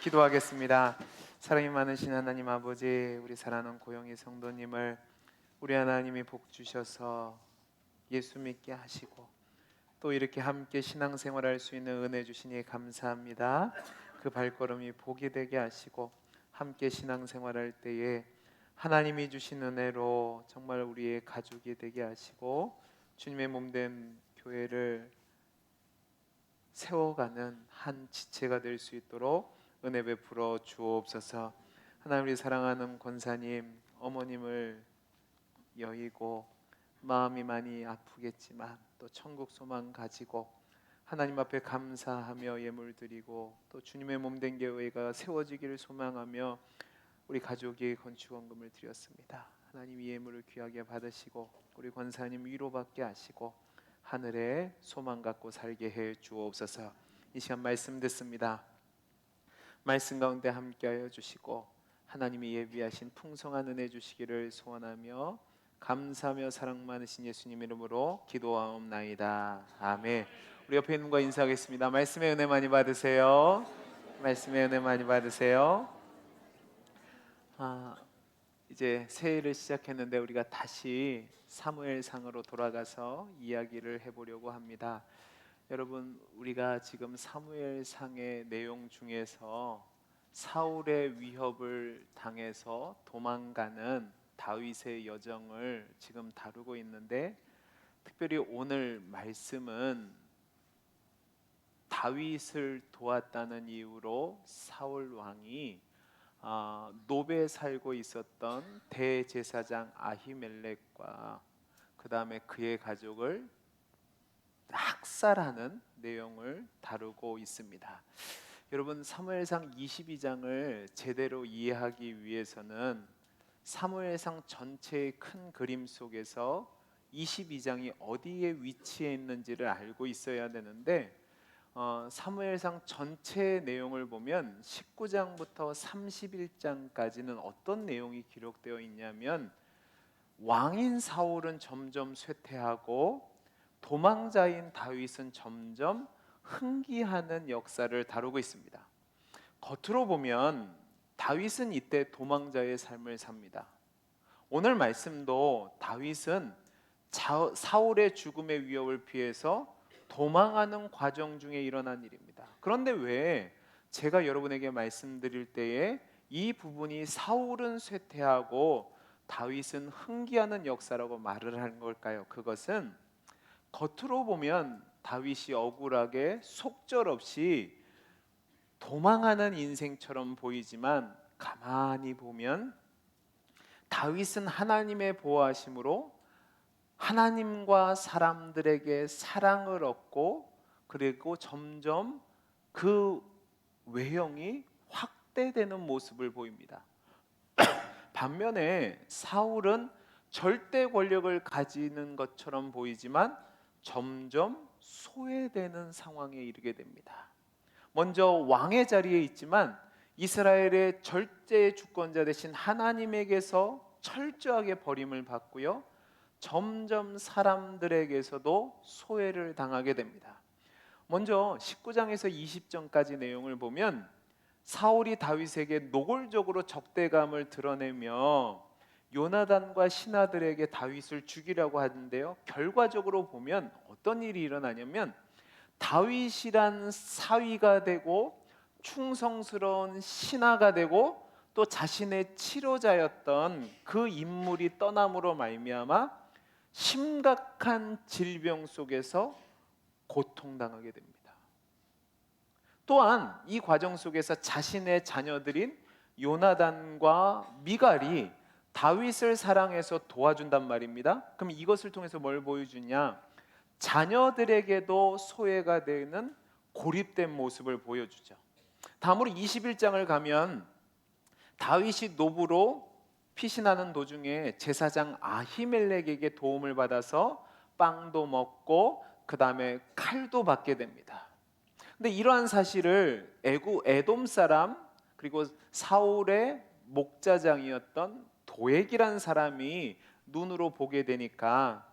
기도하겠습니다. 사랑이 많으신 하나님 아버지, 우리 사랑하는 고영희 성도님을 우리 하나님이 복 주셔서 예수 믿게 하시고 또 이렇게 함께 신앙생활할 수 있는 은혜 주시니 감사합니다. 그 발걸음이 복이 되게 하시고 함께 신앙생활할 때에 하나님이 주신 은혜로 정말 우리의 가족이 되게 하시고 주님의 몸된 교회를 세워가는 한 지체가 될 수 있도록 은혜 베풀어 주옵소서. 하나님, 우리 사랑하는 권사님 어머님을 여의고 마음이 많이 아프겠지만 또 천국 소망 가지고 하나님 앞에 감사하며 예물 드리고 또 주님의 몸된 교회가 세워지기를 소망하며 우리 가족이 건축원금을 드렸습니다. 하나님 이 예물을 귀하게 받으시고 우리 권사님 위로받게 하시고 하늘에 소망 갖고 살게 해 주옵소서. 이 시간 말씀 듣습니다. 말씀 가운데 함께하여 주시고 하나님이 예비하신 풍성한 은혜 주시기를 소원하며 감사하며 사랑 많으신 예수님 이름으로 기도하옵나이다. 아멘. 우리 옆에 있는 분과 인사하겠습니다. 말씀의 은혜 많이 받으세요. 말씀의 은혜 많이 받으세요. 이제 새해를 시작했는데 우리가 다시 사무엘상으로 돌아가서 이야기를 해보려고 합니다. 여러분, 우리가 지금 사무엘상의 내용 중에서 사울의 위협을 당해서 도망가는 다윗의 여정을 지금 다루고 있는데, 특별히 오늘 말씀은 다윗을 도왔다는 이유로 사울 왕이 노베에 살고 있었던 대제사장 아히멜렉과 그 다음에 그의 가족을 학살하는 내용을 다루고 있습니다. 여러분, 사무엘상 22장을 제대로 이해하기 위해서는 사무엘상 전체의 큰 그림 속에서 22장이 어디에 위치해 있는지를 알고 있어야 되는데, 사무엘상 전체 내용을 보면 19장부터 31장까지는 어떤 내용이 기록되어 있냐면, 왕인 사울은 점점 쇠퇴하고 도망자인 다윗은 점점 흥기하는 역사를 다루고 있습니다. 겉으로 보면 다윗은 이때 도망자의 삶을 삽니다. 오늘 말씀도 다윗은 사울의 죽음의 위협을 피해서 도망하는 과정 중에 일어난 일입니다. 그런데 왜 제가 여러분에게 말씀드릴 때에 이 부분이 사울은 쇠퇴하고 다윗은 흥기하는 역사라고 말을 하는 걸까요? 그것은 겉으로 보면 다윗이 억울하게 속절없이 도망하는 인생처럼 보이지만, 가만히 보면 다윗은 하나님의 보호하심으로 하나님과 사람들에게 사랑을 얻고, 그리고 점점 그 외형이 확대되는 모습을 보입니다. 반면에 사울은 절대 권력을 가지는 것처럼 보이지만 점점 소외되는 상황에 이르게 됩니다. 먼저 왕의 자리에 있지만 이스라엘의 절대 주권자 되신 하나님에게서 철저하게 버림을 받고요, 점점 사람들에게서도 소외를 당하게 됩니다. 먼저 19장에서 20장까지 내용을 보면 사울이 다윗에게 노골적으로 적대감을 드러내며 요나단과 신하들에게 다윗을 죽이려고 하는데요, 결과적으로 보면 어떤 일이 일어나냐면 다윗이란 사위가 되고 충성스러운 신하가 되고 또 자신의 치료자였던 그 인물이 떠남으로 말미암아 심각한 질병 속에서 고통당하게 됩니다. 또한 이 과정 속에서 자신의 자녀들인 요나단과 미갈이 다윗을 사랑해서 도와준단 말입니다. 그럼 이것을 통해서 뭘 보여주냐? 자녀들에게도 소외가 되는 고립된 모습을 보여주죠. 다음으로 21장을 가면 다윗이 노부로 피신하는 도중에 제사장 아히멜렉에게 도움을 받아서 빵도 먹고 그 다음에 칼도 받게 됩니다. 근데 이러한 사실을 에돔 사람, 그리고 사울의 목자장이었던 도액이라는 사람이 눈으로 보게 되니까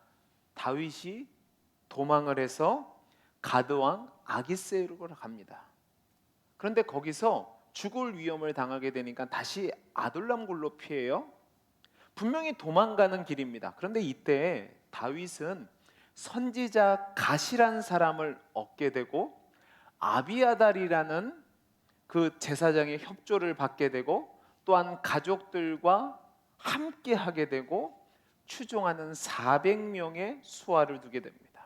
다윗이 도망을 해서 가드왕 아기스에로 갑니다. 그런데 거기서 죽을 위험을 당하게 되니까 다시 아둘람 굴로 피해요. 분명히 도망가는 길입니다. 그런데 이때 다윗은 선지자 갓이란 사람을 얻게 되고 아비아달이라는 그 제사장의 협조를 받게 되고 또한 가족들과 함께 하게 되고 추종하는 400명의 수하를 두게 됩니다.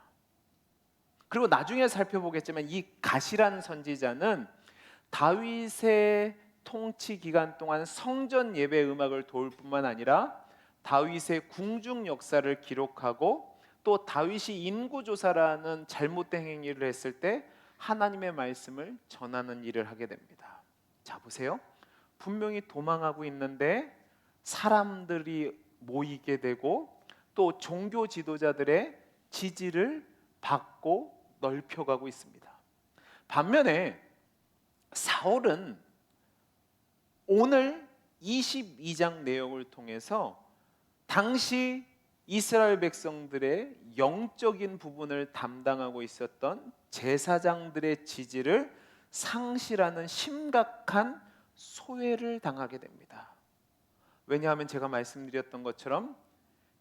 그리고 나중에 살펴보겠지만 이 갓이라는 선지자는 다윗의 통치 기간 동안 성전 예배 음악을 도울 뿐만 아니라 다윗의 궁중 역사를 기록하고 또 다윗이 인구조사라는 잘못된 행위를 했을 때 하나님의 말씀을 전하는 일을 하게 됩니다. 자, 보세요. 분명히 도망하고 있는데 사람들이 모이게 되고 또 종교 지도자들의 지지를 받고 넓혀가고 있습니다. 반면에 사울은 오늘 22장 내용을 통해서 당시 이스라엘 백성들의 영적인 부분을 담당하고 있었던 제사장들의 지지를 상실하는 심각한 소외를 당하게 됩니다. 왜냐하면 제가 말씀드렸던 것처럼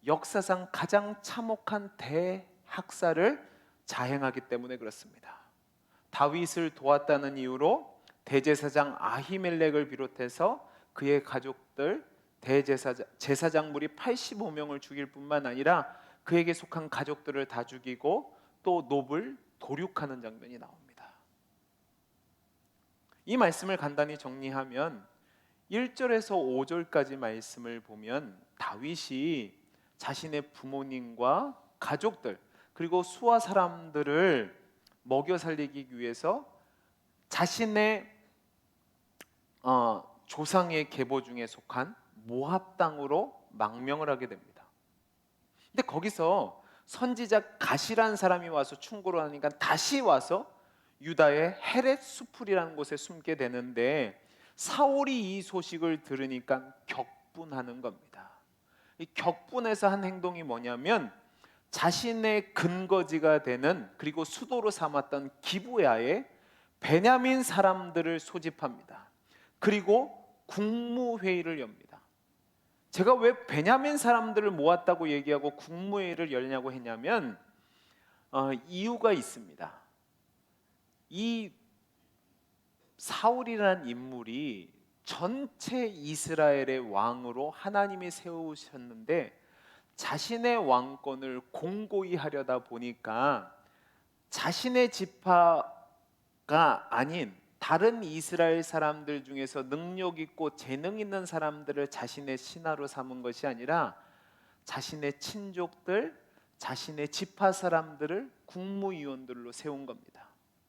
역사상 가장 참혹한 대학살을 자행하기 때문에 그렇습니다. 다윗을 도왔다는 이유로 대제사장 아히멜렉을 비롯해서 그의 가족들 제사장물이 85명을 죽일 뿐만 아니라 그에게 속한 가족들을 다 죽이고 또 놉을 도륙하는 장면이 나옵니다. 이 말씀을 간단히 정리하면 1절에서 5절까지 말씀을 보면 다윗이 자신의 부모님과 가족들 그리고 수하 사람들을 먹여 살리기 위해서 자신의 조상의 계보 중에 속한 모압 땅으로 망명을 하게 됩니다. 근데 거기서 선지자 갓이라는 사람이 와서 충고를 하니까 다시 와서 유다의 헤렛 수풀이라는 곳에 숨게 되는데 사울이 이 소식을 들으니까 격분하는 겁니다. 이 격분해서 한 행동이 뭐냐면 자신의 근거지가 되는 그리고 수도로 삼았던 기브야에 베냐민 사람들을 소집합니다. 그리고 국무회의를 엽니다. 제가 왜 베냐민 사람들을 모았다고 얘기하고 국무회의를 열냐고 했냐면 이유가 있습니다. 이 사울이라는 인물이 전체 이스라엘의 왕으로 하나님이 세우셨는데 자신의 왕권을 공고히 하려다 보니까 자신의 지파가 아닌 다른 이스라엘 사람들 중에서 능력 있고 재능 있는 사람들을 자신의 신하로 삼은 것이 아니라 자신의 친족들, 자신의 지파 사람들을 국무위원들로 세운 겁니다.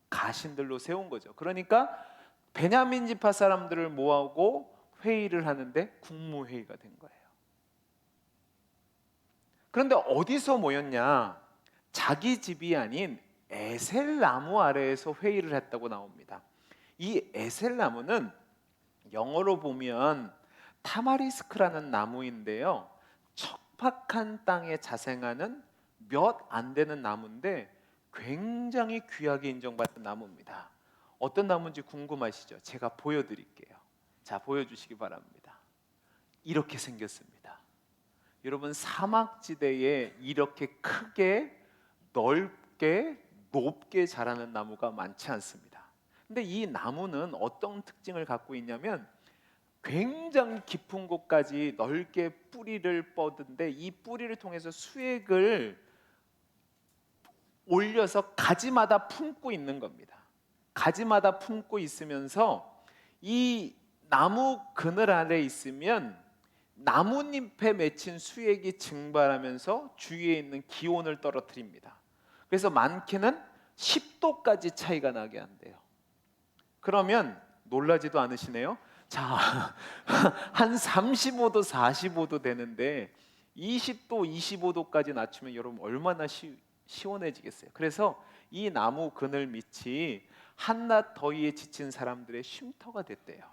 가신들로 세운 거죠. 그러니까 베냐민 지파 사람들을 모으고 회의를 하는데 국무회의가 된 거예요. 그런데 어디서 모였냐? 자기 집이 아닌 에셀 나무 아래에서 회의를 했다고 나옵니다. 이 에셀 나무는 영어로 보면 타마리스크라는 나무인데요. 척박한 땅에 자생하는 몇 안 되는 나무인데 굉장히 귀하게 인정받는 나무입니다. 어떤 나무인지 궁금하시죠? 제가 보여드릴게요. 자, 보여주시기 바랍니다. 이렇게 생겼습니다. 여러분, 사막지대에 이렇게 크게 넓게 높게 자라는 나무가 많지 않습니다. 근데 이 나무는 어떤 특징을 갖고 있냐면 굉장히 깊은 곳까지 넓게 뿌리를 뻗은데 이 뿌리를 통해서 수액을 올려서 가지마다 품고 있는 겁니다. 가지마다 품고 있으면서 이 나무 그늘 아래 있으면 나뭇잎에 맺힌 수액이 증발하면서 주위에 있는 기온을 떨어뜨립니다. 그래서 많게는 10도까지 차이가 나게 한대요. 그러면 놀라지도 않으시네요. 자, 한 35도, 45도 되는데 20도, 25도까지 낮추면 여러분 얼마나 시원해지겠어요. 그래서 이 나무 그늘 밑이 한낮 더위에 지친 사람들의 쉼터가 됐대요.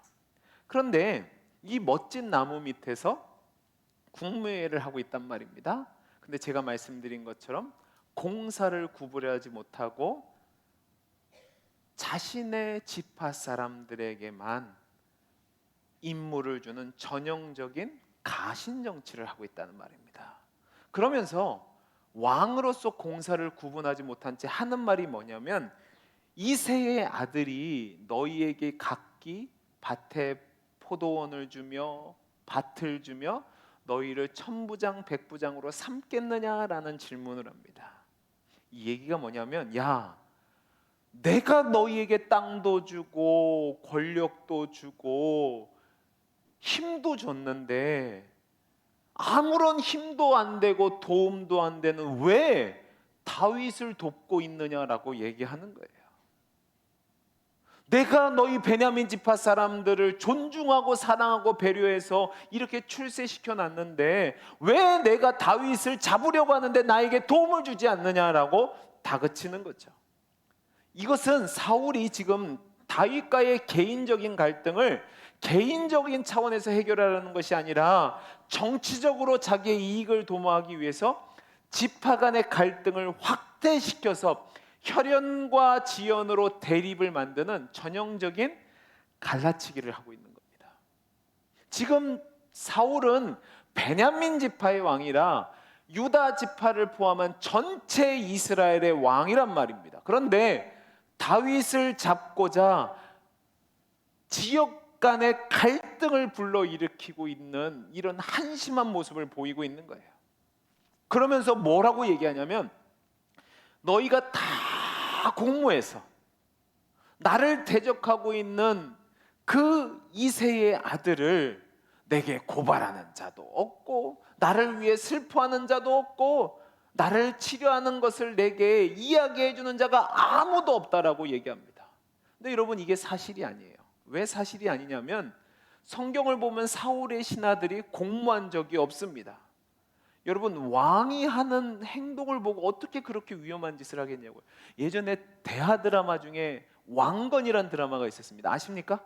그런데 이 멋진 나무 밑에서 국무회의를 하고 있단 말입니다. 근데 제가 말씀드린 것처럼 공사를 구분하지 못하고 자신의 지파 사람들에게만 임무를 주는 전형적인 가신 정치를 하고 있다는 말입니다. 그러면서 왕으로서 공사를 구분하지 못한 채 하는 말이 뭐냐면, 이새의 아들이 너희에게 각기 밭에 포도원을 주며 밭을 주며 너희를 천부장 백부장으로 삼겠느냐라는 질문을 합니다. 이 얘기가 뭐냐면, 야, 내가 너희에게 땅도 주고 권력도 주고 힘도 줬는데 아무런 힘도 안 되고 도움도 안 되는 왜 다윗을 돕고 있느냐라고 얘기하는 거예요. 내가 너희 베냐민 지파 사람들을 존중하고 사랑하고 배려해서 이렇게 출세시켜 놨는데 왜 내가 다윗을 잡으려고 하는데 나에게 도움을 주지 않느냐라고 다그치는 거죠. 이것은 사울이 지금 다윗과의 개인적인 갈등을 개인적인 차원에서 해결하려는 것이 아니라 정치적으로 자기의 이익을 도모하기 위해서 지파 간의 갈등을 확대시켜서 혈연과 지연으로 대립을 만드는 전형적인 갈라치기를 하고 있는 겁니다. 지금 사울은 베냐민 지파의 왕이라 유다 지파를 포함한 전체 이스라엘의 왕이란 말입니다. 그런데 다윗을 잡고자 지역 간의 갈등을 불러일으키고 있는 이런 한심한 모습을 보이고 있는 거예요. 그러면서 뭐라고 얘기하냐면, 너희가 다 공모해서 나를 대적하고 있는 그 이새의 아들을 내게 고발하는 자도 없고 나를 위해 슬퍼하는 자도 없고 나를 치료하는 것을 내게 이야기해 주는 자가 아무도 없다라고 얘기합니다. 근데 여러분, 이게 사실이 아니에요. 왜 사실이 아니냐면, 성경을 보면 사울의 신하들이 공모한 적이 없습니다. 여러분, 왕이 하는 행동을 보고 어떻게 그렇게 위험한 짓을 하겠냐고요. 예전에 대하 드라마 중에 왕건이라는 드라마가 있었습니다. 아십니까?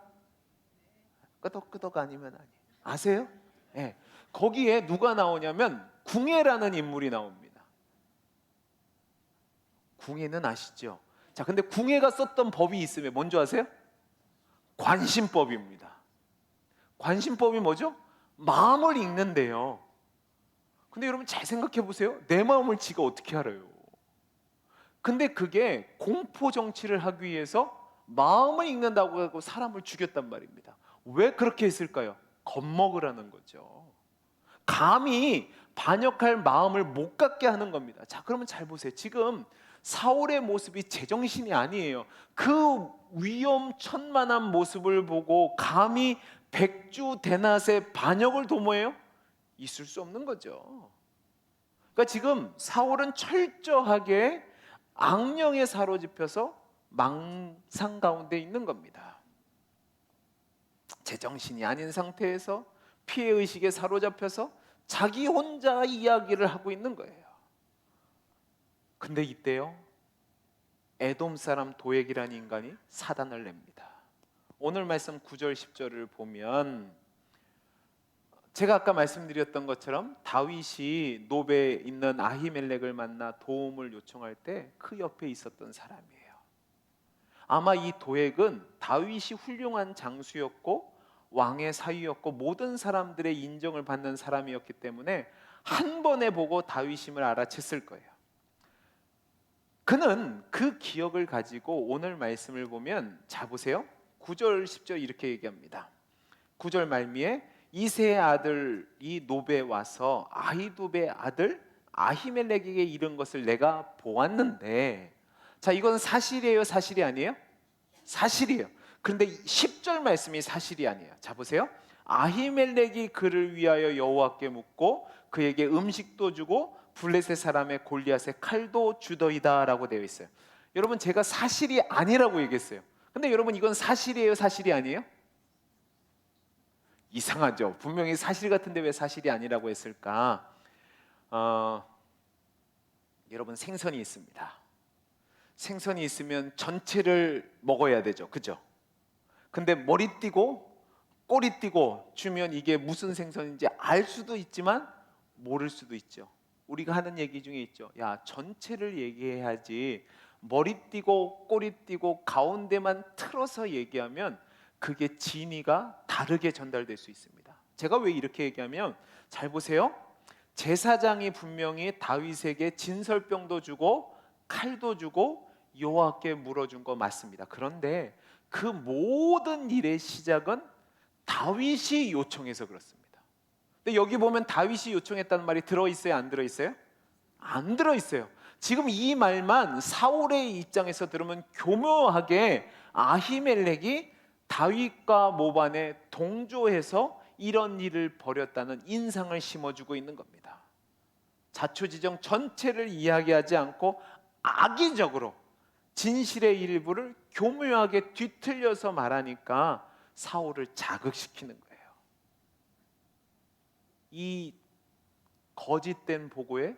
끄덕끄덕 아니면 아니. 아세요? 네. 거기에 누가 나오냐면 궁예라는 인물이 나옵니다. 궁예는 아시죠? 자, 근데 궁예가 썼던 법이 있으면 뭔지 아세요? 관심법입니다. 관심법이 뭐죠? 마음을 읽는데요. 근데 여러분 잘 생각해 보세요. 내 마음을 지가 어떻게 알아요? 근데 그게 공포 정치를 하기 위해서 마음을 읽는다고 하고 사람을 죽였단 말입니다. 왜 그렇게 했을까요? 겁먹으라는 거죠. 감히 반역할 마음을 못 갖게 하는 겁니다. 자, 그러면 잘 보세요. 지금 사울의 모습이 제정신이 아니에요. 그 위험천만한 모습을 보고 감히 백주대낮에 반역을 도모해요? 있을 수 없는 거죠. 그러니까 지금 사울은 철저하게 악령에 사로잡혀서 망상 가운데 있는 겁니다. 제정신이 아닌 상태에서 피해의식에 사로잡혀서 자기 혼자 이야기를 하고 있는 거예요. 근데 이때요, 에돔 사람 도액이라는 인간이 사단을 냅니다. 오늘 말씀 9절 10절을 보면 제가 아까 말씀드렸던 것처럼 다윗이 노베에 있는 아히멜렉을 만나 도움을 요청할 때 그 옆에 있었던 사람이에요. 아마 이 도액은 다윗이 훌륭한 장수였고 왕의 사위였고 모든 사람들의 인정을 받는 사람이었기 때문에 한 번에 보고 다윗임을 알아챘을 거예요. 그는 그 기억을 가지고 오늘 말씀을 보면, 자 보세요. 9절 10절 이렇게 얘기합니다. 9절 말미에 이새의 아들이 노베에 와서 아히두베의 아들 아히멜렉에게 이른 것을 내가 보았는데, 자, 이건 사실이에요, 사실이 아니에요? 사실이에요. 그런데 10절 말씀이 사실이 아니에요. 자 보세요. 아히멜렉이 그를 위하여 여호와께 묻고 그에게 음식도 주고 블레셋 사람의 골리앗의 칼도 주더이다 라고 되어 있어요. 여러분, 제가 사실이 아니라고 얘기했어요. 근데 여러분, 이건 사실이에요, 사실이 아니에요? 이상하죠. 분명히 사실 같은데 왜 사실이 아니라고 했을까? 여러분, 생선이 있습니다. 생선이 있으면 전체를 먹어야 되죠, 그죠? 근데 머리 띄고 꼬리 띄고 주면 이게 무슨 생선인지 알 수도 있지만 모를 수도 있죠. 우리가 하는 얘기 중에 있죠. 야, 전체를 얘기해야지 머리 띄고 꼬리 띄고 가운데만 틀어서 얘기하면 그게 진위가 다르게 전달될 수 있습니다. 제가 왜 이렇게 얘기하면, 잘 보세요. 제사장이 분명히 다윗에게 진설병도 주고 칼도 주고 여호와께 물어준 거 맞습니다. 그런데 그 모든 일의 시작은 다윗이 요청해서 그렇습니다. 근데 여기 보면 다윗이 요청했다는 말이 들어있어요, 안 들어있어요? 안 들어있어요. 지금 이 말만 사울의 입장에서 들으면 교묘하게 아히멜렉이 다윗과 모반에 동조해서 이런 일을 벌였다는 인상을 심어주고 있는 겁니다. 자초지정 전체를 이야기하지 않고 악의적으로 진실의 일부를 교묘하게 뒤틀려서 말하니까 사울을 자극시키는 거예요. 이 거짓된 보고에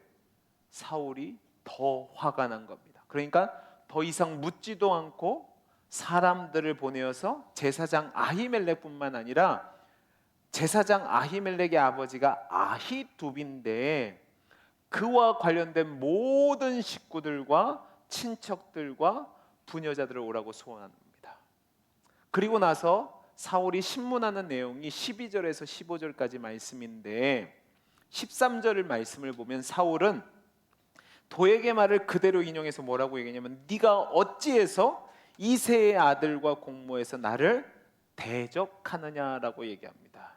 사울이 더 화가 난 겁니다. 그러니까 더 이상 묻지도 않고 사람들을 보내어서 제사장 아히멜렉뿐만 아니라 제사장 아히멜렉의 아버지가 아히두비인데 그와 관련된 모든 식구들과 친척들과 부녀자들을 오라고 소원합니다. 그리고 나서 사울이 신문하는 내용이 12절에서 15절까지 말씀인데 13절 말씀을 보면 사울은 도액의 말을 그대로 인용해서 뭐라고 얘기하냐면, 네가 어찌해서 이새의 아들과 공모해서 나를 대적하느냐라고 얘기합니다.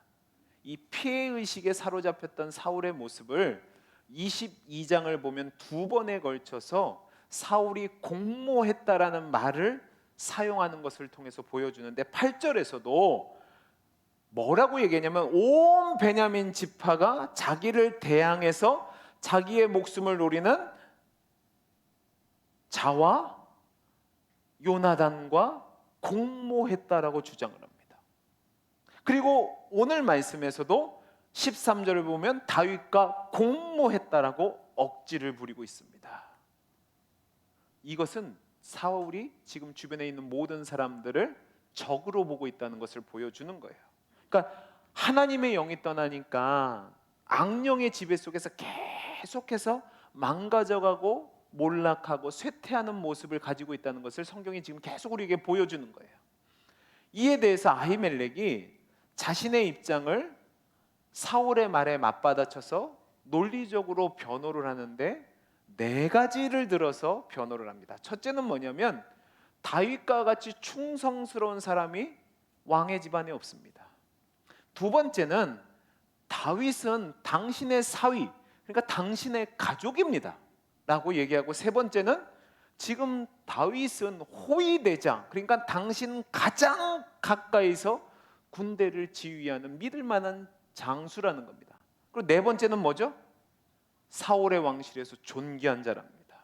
이 피해의식에 사로잡혔던 사울의 모습을 22장을 보면 두 번에 걸쳐서 사울이 공모했다라는 말을 사용하는 것을 통해서 보여주는데 8절에서도 뭐라고 얘기하냐면, 온 베냐민 지파가 자기를 대항해서 자기의 목숨을 노리는 자와 요나단과 공모했다라고 주장을 합니다. 그리고 오늘 말씀에서도 13절을 보면 다윗과 공모했다라고 억지를 부리고 있습니다. 이것은 사울이 지금 주변에 있는 모든 사람들을 적으로 보고 있다는 것을 보여주는 거예요. 그러니까 하나님의 영이 떠나니까 악령의 지배 속에서 계속해서 망가져가고 몰락하고 쇠퇴하는 모습을 가지고 있다는 것을 성경이 지금 계속 우리에게 보여주는 거예요. 이에 대해서 아히멜렉이 자신의 입장을 사울의 말에 맞받아쳐서 논리적으로 변호를 하는데 네 가지를 들어서 변호를 합니다. 첫째는 뭐냐면, 다윗과 같이 충성스러운 사람이 왕의 집안에 없습니다. 두 번째는 다윗은 당신의 사위, 그러니까 당신의 가족입니다 라고 얘기하고, 세 번째는 지금 다윗은 호위대장, 그러니까 당신 가장 가까이서 군대를 지휘하는 믿을 만한 장수라는 겁니다. 그리고 네 번째는 뭐죠? 사울의 왕실에서 존귀한 자랍니다.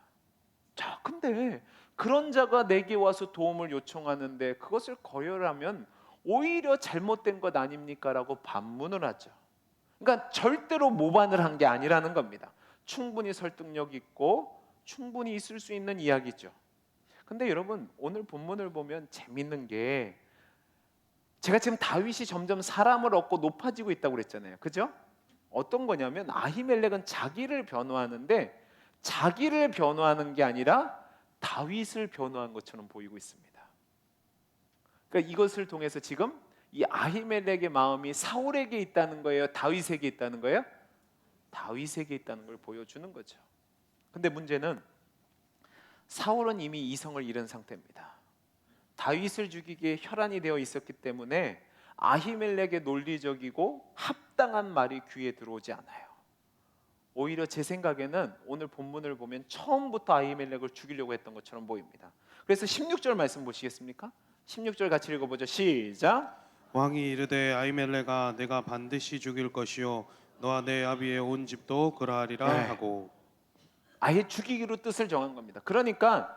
자, 근데 그런 자가 내게 와서 도움을 요청하는데 그것을 거절하면 오히려 잘못된 것 아닙니까? 라고 반문을 하죠. 그러니까 절대로 모반을 한 게 아니라는 겁니다. 충분히 설득력 있고 충분히 있을 수 있는 이야기죠. 근데 여러분, 오늘 본문을 보면 재밌는 게, 제가 지금 다윗이 점점 사람을 얻고 높아지고 있다고 그랬잖아요. 그죠? 어떤 거냐면, 아히멜렉은 자기를 변호하는데 자기를 변호하는 게 아니라 다윗을 변호한 것처럼 보이고 있습니다. 그러니까 이것을 통해서 지금 이 아히멜렉의 마음이 사울에게 있다는 거예요? 다윗에게 있다는 거예요? 다윗에게 있다는 걸 보여주는 거죠. 근데 문제는 사울은 이미 이성을 잃은 상태입니다. 다윗을 죽이기에 혈안이 되어 있었기 때문에 아히멜렉의 논리적이고 합당한 말이 귀에 들어오지 않아요. 오히려 제 생각에는 오늘 본문을 보면 처음부터 아히멜렉을 죽이려고 했던 것처럼 보입니다. 그래서 16절 말씀 보시겠습니까? 16절 같이 읽어보죠. 시작. 왕이 이르되 아히멜렉아 내가 반드시 죽일 것이요 너와 내 아비의 온 집도 그러하리라 네. 하고, 아예 죽이기로 뜻을 정한 겁니다. 그러니까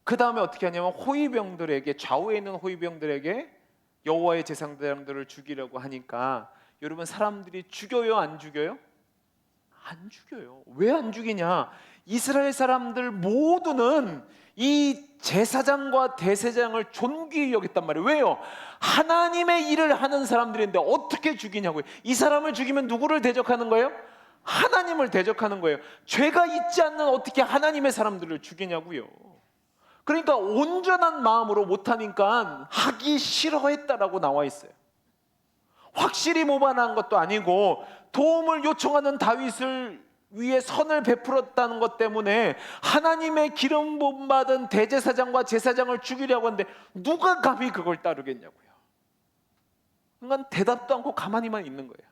그 다음에 어떻게 하냐면, 호위병들에게, 좌우에 있는 호위병들에게 여호와의 제사장들을 죽이려고 하니까, 여러분, 사람들이 죽여요, 안 죽여요? 안 죽여요. 왜 안 죽이냐? 이스라엘 사람들 모두는 이 제사장과 대제사장을 존귀히 여겼단 말이에요. 왜요? 하나님의 일을 하는 사람들인데 어떻게 죽이냐고요. 이 사람을 죽이면 누구를 대적하는 거예요? 하나님을 대적하는 거예요. 죄가 있지 않는 어떻게 하나님의 사람들을 죽이냐고요. 그러니까 온전한 마음으로 못하니까 하기 싫어했다라고 나와 있어요. 확실히 모반한 것도 아니고 도움을 요청하는 다윗을 위해 선을 베풀었다는 것 때문에 하나님의 기름 부음 받은 대제사장과 제사장을 죽이려고 하는데 누가 감히 그걸 따르겠냐고요. 그러니까 대답도 않고 가만히만 있는 거예요.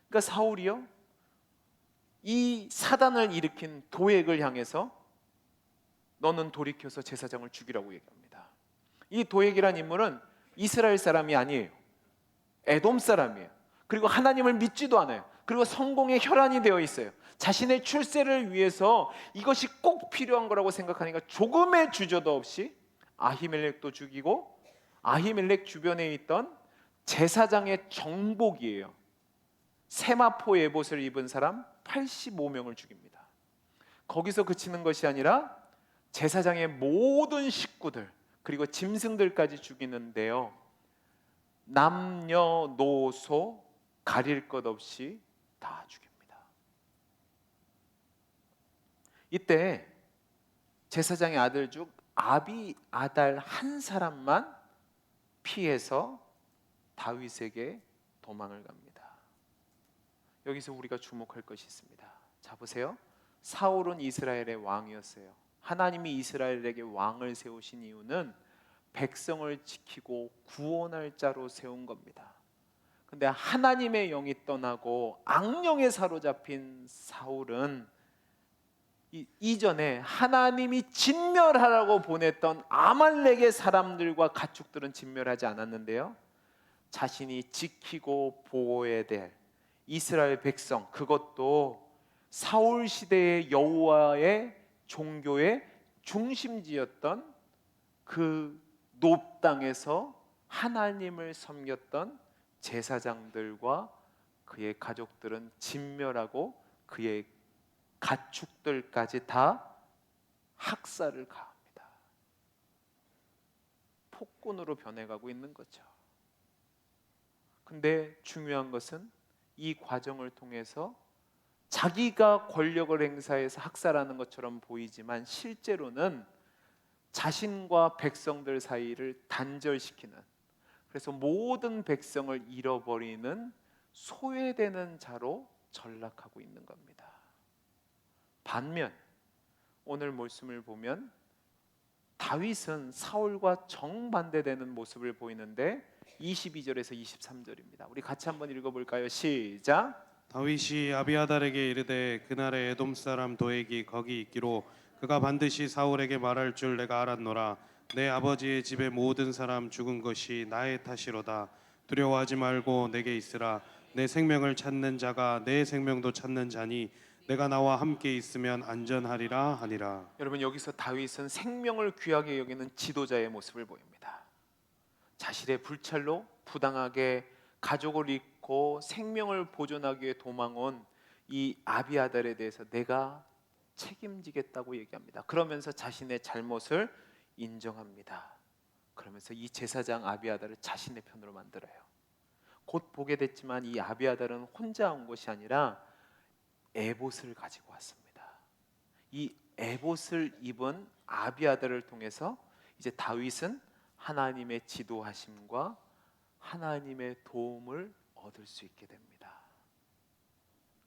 그러니까 사울이요, 이 사단을 일으킨 도액을 향해서 너는 돌이켜서 제사장을 죽이라고 얘기합니다. 이 도액이란 인물은 이스라엘 사람이 아니에요. 에돔 사람이에요. 그리고 하나님을 믿지도 않아요. 그리고 성공의 혈안이 되어 있어요. 자신의 출세를 위해서 이것이 꼭 필요한 거라고 생각하니까 조금의 주저도 없이 아히멜렉도 죽이고, 아히멜렉 주변에 있던 제사장의 정복이에요. 세마포 에봇을 입은 사람 85명을 죽입니다. 거기서 그치는 것이 아니라 제사장의 모든 식구들 그리고 짐승들까지 죽이는데요, 남녀노소 가릴 것 없이 다 죽입니다. 이때 제사장의 아들 중 아비아달 한 사람만 피해서 다윗에게 도망을 갑니다. 여기서 우리가 주목할 것이 있습니다. 자, 보세요. 사울은 이스라엘의 왕이었어요. 하나님이 이스라엘에게 왕을 세우신 이유는 백성을 지키고 구원할 자로 세운 겁니다. 근데 하나님의 영이 떠나고 악령에 사로잡힌 사울은 이전에 하나님이 진멸하라고 보냈던 아말렉의 사람들과 가축들은 진멸하지 않았는데요, 자신이 지키고 보호해야 될 이스라엘 백성, 그것도 사울 시대의 여호와의 종교의 중심지였던 그 높 땅에서 하나님을 섬겼던 제사장들과 그의 가족들은 진멸하고 그의 가축들까지 다 학살을 가합니다. 폭군으로 변해가고 있는 거죠. 근데 중요한 것은 이 과정을 통해서 자기가 권력을 행사해서 학살하는 것처럼 보이지만 실제로는 자신과 백성들 사이를 단절시키는, 그래서 모든 백성을 잃어버리는 소외되는 자로 전락하고 있는 겁니다. 반면 오늘 말씀을 보면 다윗은 사울과 정반대되는 모습을 보이는데 22절에서 23절입니다. 우리 같이 한번 읽어볼까요? 시작. 다윗이 아비아달에게 이르되 그날에 에돔 사람 도액이 거기 있기로 그가 반드시 사울에게 말할 줄 내가 알았노라. 내 아버지의 집의 모든 사람 죽은 것이 나의 탓이로다. 두려워하지 말고 내게 있으라. 내 생명을 찾는 자가 내 생명도 찾는 자니 내가 나와 함께 있으면 안전하리라 하니라. 여러분, 여기서 다윗은 생명을 귀하게 여기는 지도자의 모습을 보입니다. 자신의 불찰로 부당하게 가족을 잃고 생명을 보존하기 위해 도망온 이 아비아달에 대해서 내가 책임지겠다고 얘기합니다. 그러면서 자신의 잘못을 인정합니다. 그러면서 이 제사장 아비아달을 자신의 편으로 만들어요. 곧 보게 됐지만 이 아비아달은 혼자 온 것이 아니라 에봇을 가지고 왔습니다. 이 에봇을 입은 아비아달을 통해서 이제 다윗은 하나님의 지도하심과 하나님의 도움을 얻을 수 있게 됩니다.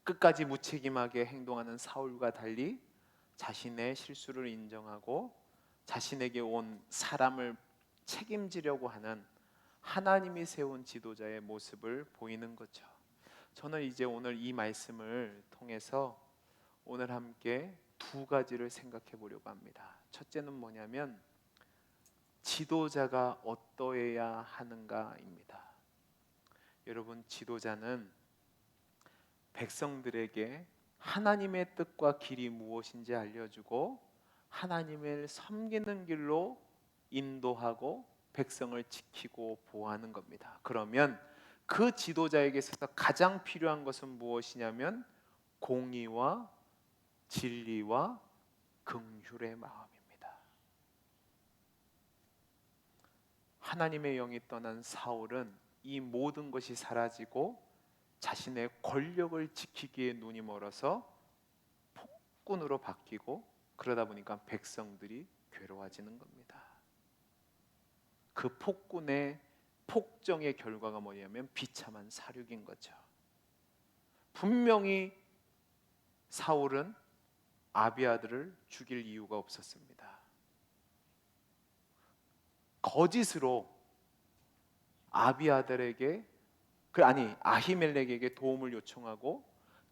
끝까지 무책임하게 행동하는 사울과 달리 자신의 실수를 인정하고 자신에게 온 사람을 책임지려고 하는 하나님이 세운 지도자의 모습을 보이는 거죠. 저는 이제 오늘 이 말씀을 통해서 오늘 함께 두 가지를 생각해 보려고 합니다. 첫째는 뭐냐면 지도자가 어떠해야 하는가입니다. 여러분, 지도자는 백성들에게 하나님의 뜻과 길이 무엇인지 알려주고 하나님을 섬기는 길로 인도하고 백성을 지키고 보호하는 겁니다. 그러면 그 지도자에게 있어서 가장 필요한 것은 무엇이냐면 공의와 진리와 긍휼의 마음입니다. 하나님의 영이 떠난 사울은 이 모든 것이 사라지고 자신의 권력을 지키기에 눈이 멀어서 폭군으로 바뀌고, 그러다 보니까 백성들이 괴로워지는 겁니다. 그 폭군의 폭정의 결과가 뭐냐면 비참한 사륙인 거죠. 분명히 사울은 아비아들을 죽일 이유가 없었습니다. 거짓으로 아히멜렉에게 도움을 요청하고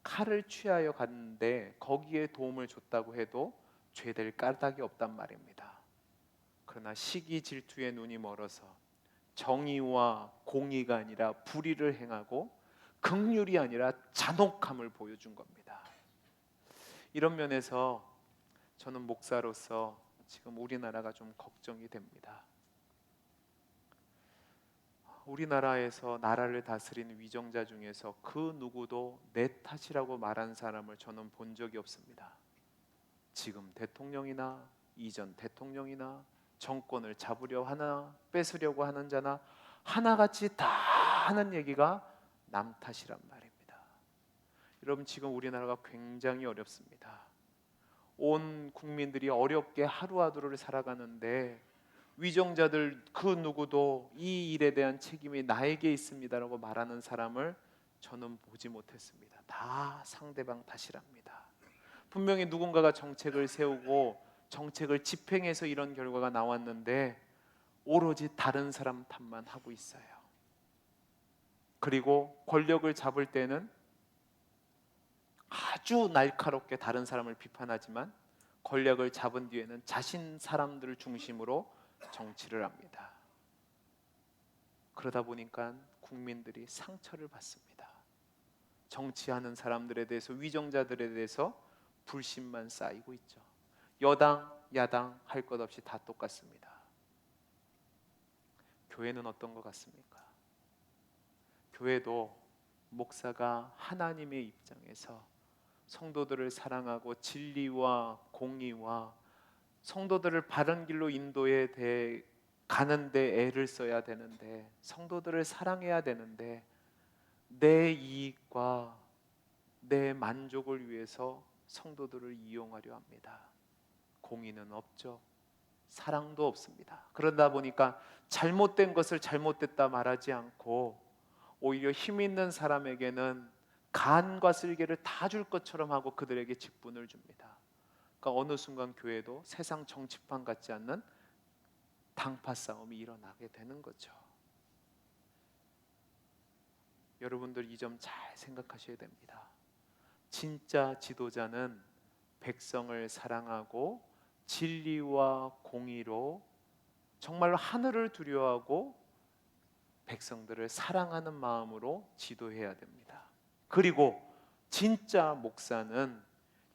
칼을 취하여 갔는데 거기에 도움을 줬다고 해도 죄될 까닭이 없단 말입니다. 그러나 시기 질투의 눈이 멀어서 정의와 공의가 아니라 불의를 행하고 긍휼이 아니라 잔혹함을 보여준 겁니다. 이런 면에서 저는 목사로서 지금 우리나라가 좀 걱정이 됩니다. 우리나라에서 나라를 다스리는 위정자 중에서 그 누구도 내 탓이라고 말한 사람을 저는 본 적이 없습니다. 지금 대통령이나 이전 대통령이나 정권을 잡으려 하나 뺏으려고 하는 자나 하나같이 다 하는 얘기가 남 탓이란 말입니다. 여러분, 지금 우리나라가 굉장히 어렵습니다. 온 국민들이 어렵게 하루하루를 살아가는데 위정자들 그 누구도 이 일에 대한 책임이 나에게 있습니다라고 말하는 사람을 저는 보지 못했습니다. 다 상대방 탓이랍니다. 분명히 누군가가 정책을 세우고 정책을 집행해서 이런 결과가 나왔는데 오로지 다른 사람 탓만 하고 있어요. 그리고 권력을 잡을 때는 아주 날카롭게 다른 사람을 비판하지만 권력을 잡은 뒤에는 자신 사람들을 중심으로 정치를 합니다. 그러다 보니까 국민들이 상처를 받습니다. 정치하는 사람들에 대해서, 위정자들에 대해서 불신만 쌓이고 있죠. 여당, 야당 할 것 없이 다 똑같습니다. 교회는 어떤 것 같습니까? 교회도 목사가 하나님의 입장에서 성도들을 사랑하고 진리와 공의와 성도들을 바른 길로 인도해 가는데 애를 써야 되는데, 성도들을 사랑해야 되는데 내 이익과 내 만족을 위해서 성도들을 이용하려 합니다. 공의는 없죠. 사랑도 없습니다. 그러다 보니까 잘못된 것을 잘못됐다 말하지 않고 오히려 힘 있는 사람에게는 간과 쓸개를 다 줄 것처럼 하고 그들에게 직분을 줍니다. 그러니까 어느 순간 교회도 세상 정치판 같지 않는 당파 싸움이 일어나게 되는 거죠. 여러분들 이 점 잘 생각하셔야 됩니다. 진짜 지도자는 백성을 사랑하고 진리와 공의로 정말로 하늘을 두려워하고 백성들을 사랑하는 마음으로 지도해야 됩니다. 그리고 진짜 목사는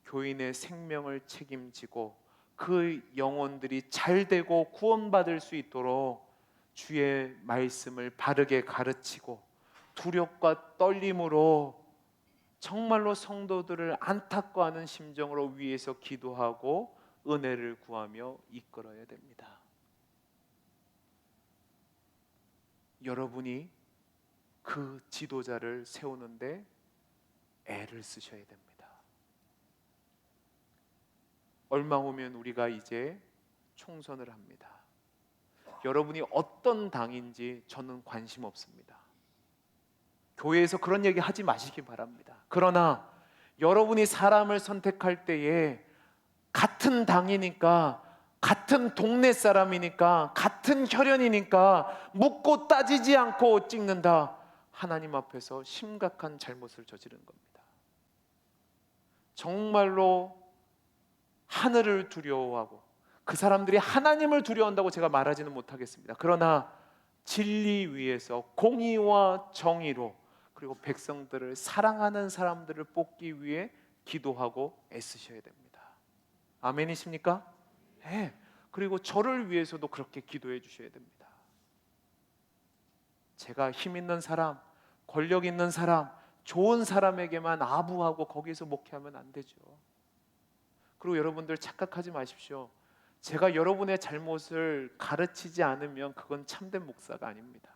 교인의 생명을 책임지고 그 영혼들이 잘되고 구원받을 수 있도록 주의 말씀을 바르게 가르치고 두렵과 떨림으로 정말로 성도들을 안타까워하는 심정으로 위에서 기도하고 은혜를 구하며 이끌어야 됩니다. 여러분이 그 지도자를 세우는데 애를 쓰셔야 됩니다. 얼마 후면 우리가 이제 총선을 합니다. 여러분이 어떤 당인지 저는 관심 없습니다. 교회에서 그런 얘기 하지 마시기 바랍니다. 그러나 여러분이 사람을 선택할 때에 같은 당이니까, 같은 동네 사람이니까, 같은 혈연이니까 묻고 따지지 않고 찍는다, 하나님 앞에서 심각한 잘못을 저지른 겁니다. 정말로 하늘을 두려워하고 그 사람들이 하나님을 두려워한다고 제가 말하지는 못하겠습니다. 그러나 진리 위에서 공의와 정의로 그리고 백성들을 사랑하는 사람들을 뽑기 위해 기도하고 애쓰셔야 됩니다. 아멘이십니까? 네. 그리고 저를 위해서도 그렇게 기도해 주셔야 됩니다. 제가 힘 있는 사람, 권력 있는 사람, 좋은 사람에게만 아부하고 거기서 목회하면 안 되죠. 그리고 여러분들 착각하지 마십시오. 제가 여러분의 잘못을 가르치지 않으면 그건 참된 목사가 아닙니다.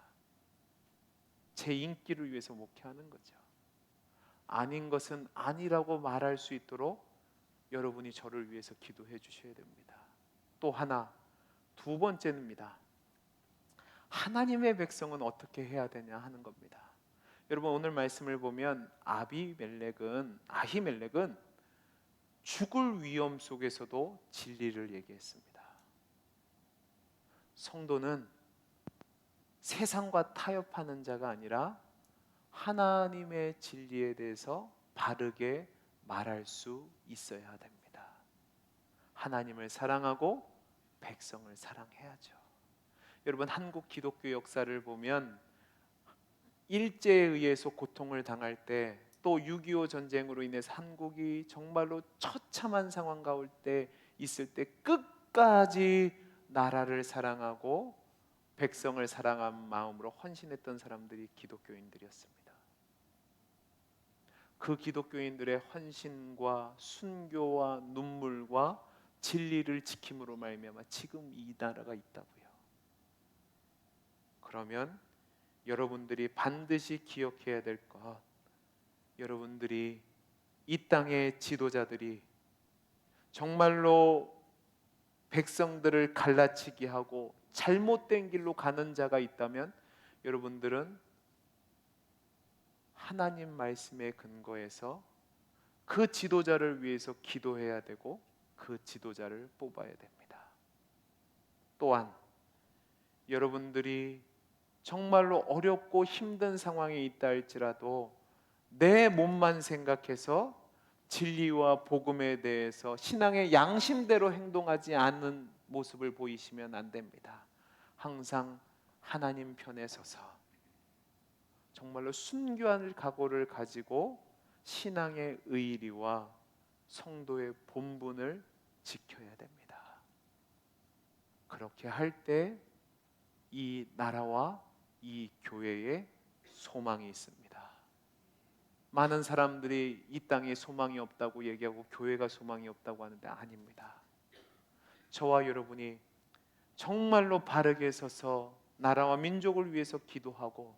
제 인기를 위해서 목회하는 거죠. 아닌 것은 아니라고 말할 수 있도록 여러분이 저를 위해서 기도해 주셔야 됩니다. 또 하나, 두 번째입니다. 하나님의 백성은 어떻게 해야 되냐 하는 겁니다. 여러분 오늘 말씀을 보면 아히멜렉은 죽을 위험 속에서도 진리를 얘기했습니다. 성도는 세상과 타협하는 자가 아니라 하나님의 진리에 대해서 바르게 말할 수 있어야 됩니다. 하나님을 사랑하고 백성을 사랑해야죠. 여러분 한국 기독교 역사를 보면 일제에 의해서 고통을 당할 때, 또 6.25 전쟁으로 인해서 한국이 정말로 처참한 상황 가운데 때 있을 때 끝까지 나라를 사랑하고 백성을 사랑한 마음으로 헌신했던 사람들이 기독교인들이었습니다. 그 기독교인들의 헌신과 순교와 눈물과 진리를 지킴으로 말미암아 지금 이 나라가 있다고요. 그러면 여러분들이 반드시 기억해야 될 것, 여러분들이 이 땅의 지도자들이 정말로 백성들을 갈라치기 하고 잘못된 길로 가는 자가 있다면 여러분들은 하나님 말씀에 근거해서 그 지도자를 위해서 기도해야 되고 그 지도자를 뽑아야 됩니다. 또한 여러분들이 정말로 어렵고 힘든 상황에 있다 할지라도 내 몸만 생각해서 진리와 복음에 대해서 신앙의 양심대로 행동하지 않는 모습을 보이시면 안 됩니다. 항상 하나님 편에 서서 정말로 순교할 각오를 가지고 신앙의 의리와 성도의 본분을 지켜야 됩니다. 그렇게 할 때 이 나라와 이 교회에 소망이 있습니다. 많은 사람들이 이 땅에 소망이 없다고 얘기하고 교회가 소망이 없다고 하는데 아닙니다. 저와 여러분이 정말로 바르게 서서 나라와 민족을 위해서 기도하고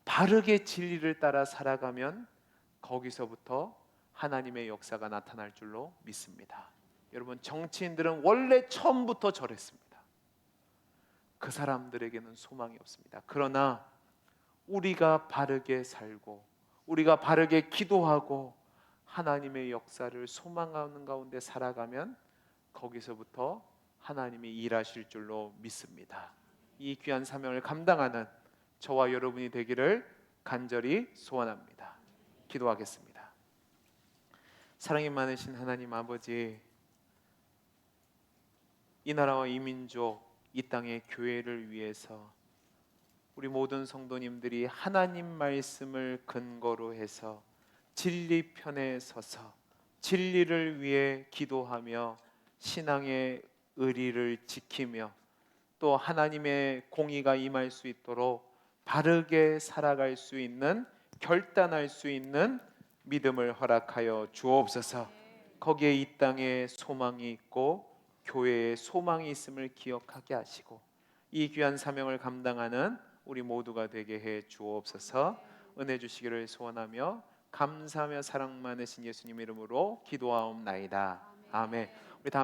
바르게 진리를 따라 살아가면 거기서부터 하나님의 역사가 나타날 줄로 믿습니다. 여러분 정치인들은 원래 처음부터 저랬습니다. 그 사람들에게는 소망이 없습니다. 그러나 우리가 바르게 살고 우리가 바르게 기도하고 하나님의 역사를 소망하는 가운데 살아가면 거기서부터 하나님이 일하실 줄로 믿습니다. 이 귀한 사명을 감당하는 저와 여러분이 되기를 간절히 소원합니다. 기도하겠습니다. 사랑이 많으신 하나님 아버지, 이 나라와 이 민족, 이 땅의 교회를 위해서 우리 모든 성도님들이 하나님 말씀을 근거로 해서 진리 편에 서서 진리를 위해 기도하며 신앙의 의리를 지키며 또 하나님의 공의가 임할 수 있도록 바르게 살아갈 수 있는, 결단할 수 있는 믿음을 허락하여 주옵소서. 거기에 이 땅에 소망이 있고 교회에 소망이 있음을 기억하게 하시고 이 귀한 사명을 감당하는 우리 모두가 되게 해 주옵소서. 은혜 주시기를 소원하며 감사하며 사랑 많으신 예수님 이름으로 기도하옵나이다. 아멘. 우리 다